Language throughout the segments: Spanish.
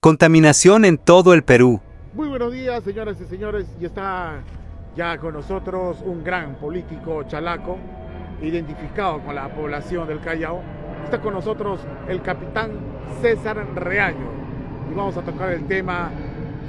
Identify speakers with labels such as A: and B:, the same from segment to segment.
A: Contaminación en todo el Perú.
B: Muy buenos días, señoras y señores, y está ya con nosotros un gran político chalaco, identificado con la población del Callao. Está con nosotros el capitán César Reaño, y vamos a tocar el tema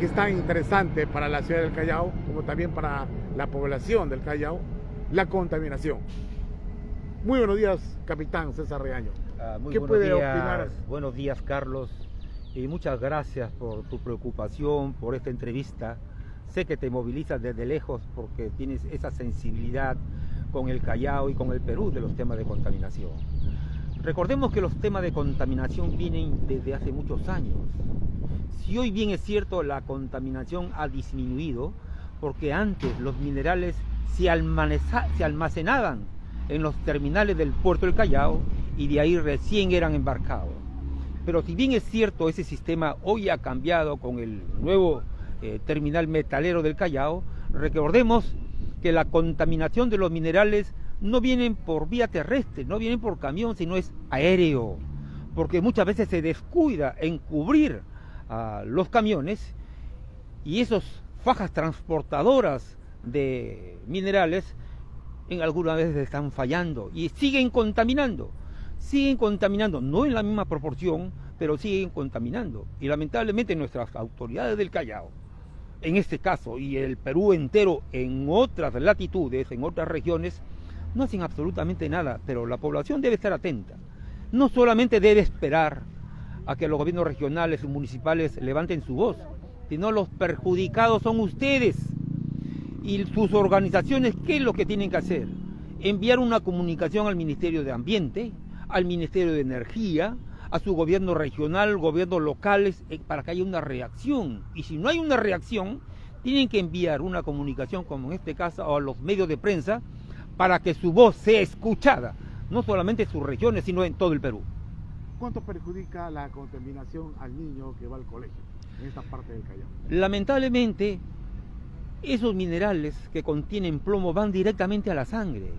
B: que es tan interesante para la ciudad del Callao, como también para la población del Callao, la contaminación. Muy buenos días, capitán César Reaño.
C: Muy
B: ¿Qué
C: buenos
B: puede
C: días,
B: opinar?
C: buenos días, Carlos, y muchas gracias por tu preocupación, por esta entrevista. Sé que te movilizas desde lejos porque tienes esa sensibilidad con el Callao y con el Perú de los temas de contaminación. Recordemos que los temas de contaminación vienen desde hace muchos años. Si hoy bien es cierto, la contaminación ha disminuido, porque antes los minerales se almacenaban en los terminales del puerto del Callao y de ahí recién eran embarcados. Pero si bien es cierto, ese sistema hoy ha cambiado con el nuevo terminal metalero del Callao, recordemos que la contaminación de los minerales no vienen por vía terrestre, no vienen por camión, sino es aéreo, porque muchas veces se descuida en cubrir los camiones y esas fajas transportadoras de minerales en algunas veces están fallando y siguen contaminando, no en la misma proporción, pero siguen contaminando. Y lamentablemente nuestras autoridades del Callao, en este caso, y el Perú entero en otras latitudes, en otras regiones, no hacen absolutamente nada, pero la población debe estar atenta. No solamente debe esperar a que los gobiernos regionales y municipales levanten su voz, sino los perjudicados son ustedes y sus organizaciones. ¿Qué es lo que tienen que hacer? Enviar una comunicación al Ministerio de Ambiente, al Ministerio de Energía, a su gobierno regional, gobiernos locales, para que haya una reacción. Y si no hay una reacción, tienen que enviar una comunicación, como en este caso, a los medios de prensa, para que su voz sea escuchada, no solamente en sus regiones, sino en todo el Perú.
B: ¿Cuánto perjudica la contaminación al niño que va al colegio en esta parte del Callao?
C: Lamentablemente, esos minerales que contienen plomo van directamente a la sangre.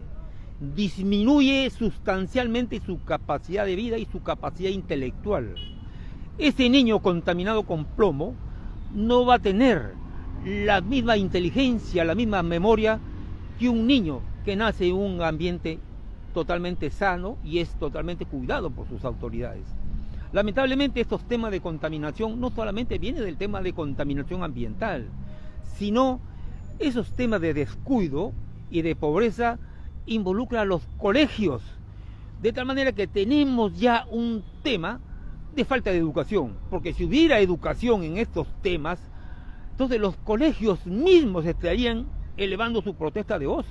C: Disminuye sustancialmente su capacidad de vida y su capacidad intelectual. Ese niño contaminado con plomo no va a tener la misma inteligencia, la misma memoria que un niño que nace en un ambiente totalmente sano y es totalmente cuidado por sus autoridades. Lamentablemente estos temas de contaminación no solamente vienen del tema de contaminación ambiental, sino esos temas de descuido y de pobreza involucran a los colegios, de tal manera que tenemos ya un tema de falta de educación, porque si hubiera educación en estos temas, entonces los colegios mismos estarían elevando su protesta de voz,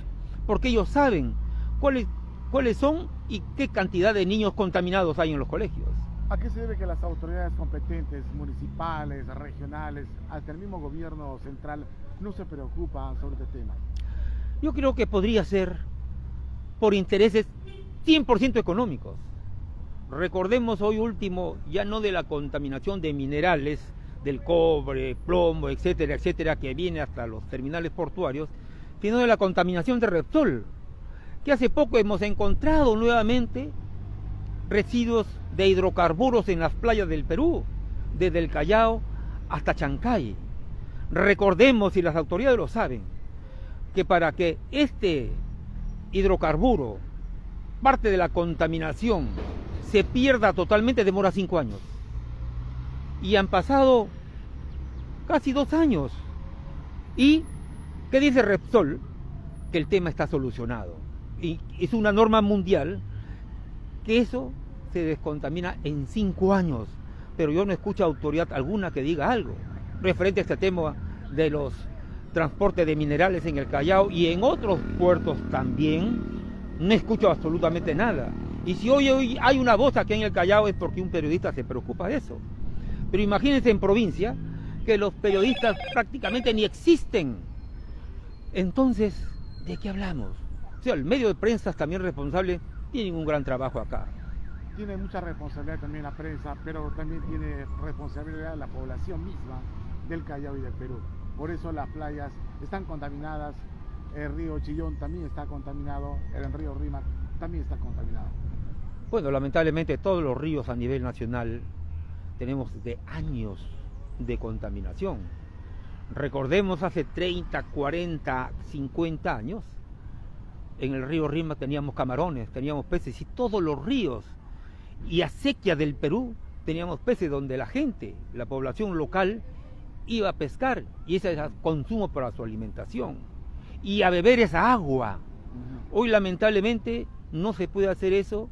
C: porque ellos saben cuáles son y qué cantidad de niños contaminados hay en los colegios.
B: ¿A qué se debe que las autoridades competentes, municipales, regionales, hasta el mismo gobierno central, no se preocupan sobre este tema?
C: Yo creo que podría ser por intereses 100% económicos. Recordemos hoy último, ya no de la contaminación de minerales, del cobre, plomo, etcétera, etcétera, que viene hasta los terminales portuarios, sino de la contaminación de Repsol, que hace poco hemos encontrado nuevamente residuos de hidrocarburos en las playas del Perú, desde el Callao hasta Chancay. Recordemos, y las autoridades lo saben, que para que este hidrocarburo, parte de la contaminación, se pierda totalmente, demora 5 años. Y han pasado casi 2 años. ¿Y qué dice Repsol? Que el tema está solucionado. Y es una norma mundial que eso se descontamina en 5 años. Pero yo no escucho autoridad alguna que diga algo referente a este tema de los transportes de minerales en el Callao y en otros puertos también. No escucho absolutamente nada. Y si hoy hay una voz aquí en el Callao es porque un periodista se preocupa de eso. Pero imagínense en provincia que los periodistas prácticamente ni existen. Entonces, ¿de qué hablamos? O sea, el medio de prensa también responsable, tienen un gran trabajo acá.
B: Tiene mucha responsabilidad también la prensa, pero también tiene responsabilidad la población misma del Callao y del Perú. Por eso las playas están contaminadas, el río Chillón también está contaminado, el río Rímac también está contaminado.
C: Bueno, lamentablemente todos los ríos a nivel nacional tenemos de años de contaminación. Recordemos hace 30, 40, 50 años, en el río Rímac teníamos camarones, teníamos peces, y todos los ríos y acequias del Perú teníamos peces donde la gente, la población local, iba a pescar, y ese era consumo para su alimentación, y a beber esa agua. Hoy lamentablemente no se puede hacer eso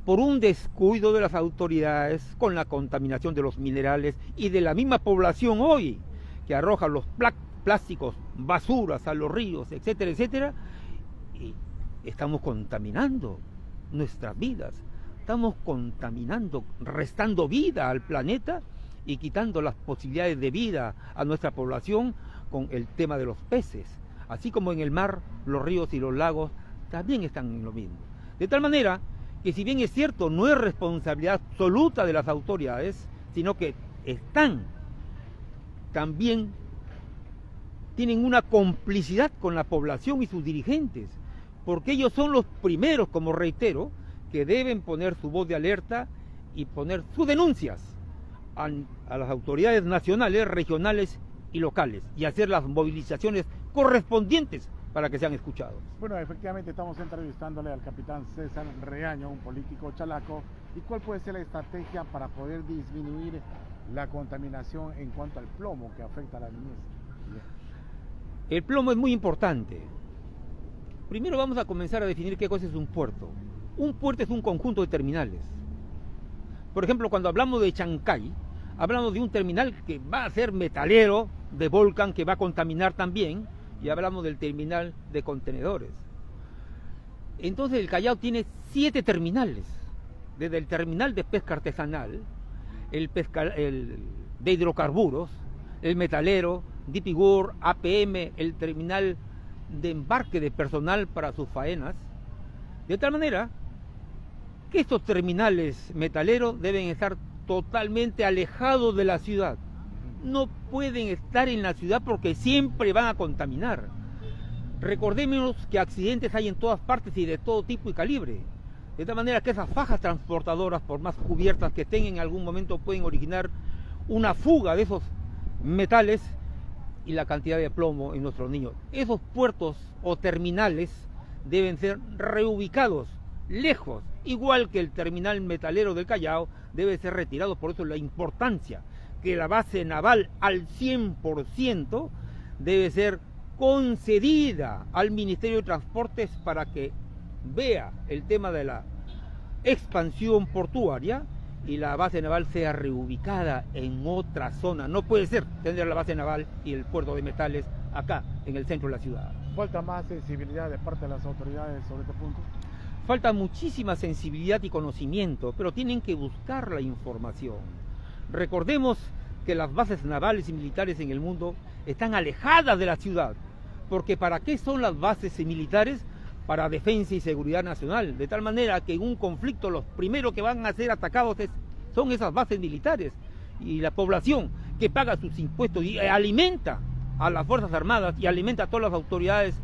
C: por un descuido de las autoridades con la contaminación de los minerales y de la misma población hoy, que arroja los plásticos, basuras a los ríos, etcétera, etcétera, y estamos contaminando nuestras vidas, estamos contaminando, restando vida al planeta y quitando las posibilidades de vida a nuestra población con el tema de los peces. Así como en el mar, los ríos y los lagos también están en lo mismo. De tal manera que, si bien es cierto, no es responsabilidad absoluta de las autoridades, sino que también tienen una complicidad con la población y sus dirigentes, porque ellos son los primeros, como reitero, que deben poner su voz de alerta y poner sus denuncias a las autoridades nacionales, regionales y locales, y hacer las movilizaciones correspondientes para que sean escuchados.
B: Bueno, efectivamente estamos entrevistándole al capitán César Reaño, un político chalaco. ¿Y cuál puede ser la estrategia para poder disminuir la contaminación en cuanto al plomo que afecta a la niñez?
C: El plomo es muy importante. Primero vamos a comenzar a definir qué cosa es un puerto. Un puerto es un conjunto de terminales. Por ejemplo, cuando hablamos de Chancay, hablamos de un terminal que va a ser metalero, de volcán, que va a contaminar también, y hablamos del terminal de contenedores. Entonces el Callao tiene 7 terminales, desde el terminal de pesca artesanal, el de hidrocarburos, el metalero, DP World, APM, el terminal de embarque de personal para sus faenas, de tal manera que estos terminales metaleros deben estar totalmente alejados de la ciudad. No pueden estar en la ciudad porque siempre van a contaminar. Recordemos que accidentes hay en todas partes y de todo tipo y calibre. De tal manera que esas fajas transportadoras, por más cubiertas que estén, en algún momento pueden originar una fuga de esos metales y la cantidad de plomo en nuestros niños. Esos puertos o terminales deben ser reubicados lejos, igual que el terminal metalero del Callao debe ser retirado. Por eso la importancia que la base naval al 100% debe ser concedida al Ministerio de Transportes para que vea el tema de la expansión portuaria y la base naval sea reubicada en otra zona. No puede ser tener la base naval y el puerto de metales acá, en el centro de la ciudad.
B: ¿Falta más sensibilidad de parte de las autoridades sobre este punto?
C: Falta muchísima sensibilidad y conocimiento, pero tienen que buscar la información. Recordemos que las bases navales y militares en el mundo están alejadas de la ciudad, porque ¿para qué son las bases militares? Para defensa y seguridad nacional, de tal manera que en un conflicto los primeros que van a ser atacados son esas bases militares, y la población que paga sus impuestos y alimenta a las Fuerzas Armadas y alimenta a todas las autoridades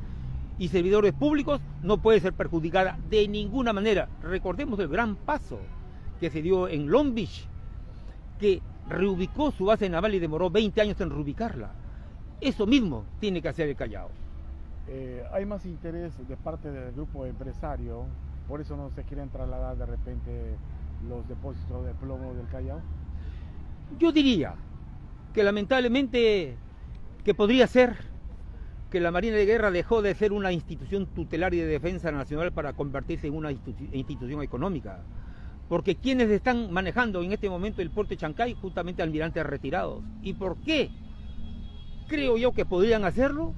C: y servidores públicos no puede ser perjudicada de ninguna manera. Recordemos el gran paso que se dio en Long Beach, que reubicó su base naval y demoró 20 años en reubicarla. Eso mismo tiene que hacer el Callao.
B: Hay más interés de parte del grupo empresario, por eso no se quieren trasladar de repente los depósitos de plomo del Callao.
C: Yo diría que lamentablemente que podría ser que la Marina de Guerra dejó de ser una institución tutelaria de defensa nacional para convertirse en una institución económica, porque quienes están manejando en este momento el puerto de Chancay, justamente almirantes retirados. ¿Y por qué? Creo yo que podrían hacerlo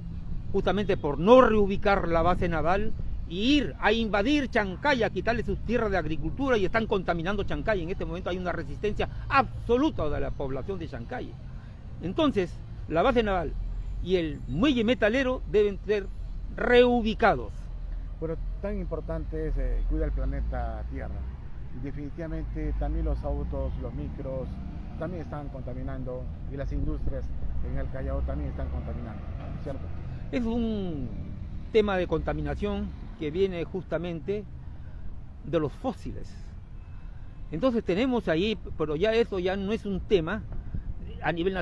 C: justamente por no reubicar la base naval y ir a invadir Chancay, a quitarle sus tierras de agricultura, y están contaminando Chancay. En este momento hay una resistencia absoluta de la población de Chancay. Entonces, la base naval y el muelle metalero deben ser reubicados.
B: Pero tan importante es cuidar el planeta Tierra. Y definitivamente también los autos, los micros, también están contaminando, y las industrias en el Callao también están contaminando, ¿cierto?
C: Es un tema de contaminación que viene justamente de los fósiles. Entonces tenemos ahí, pero ya eso ya no es un tema a nivel nacional.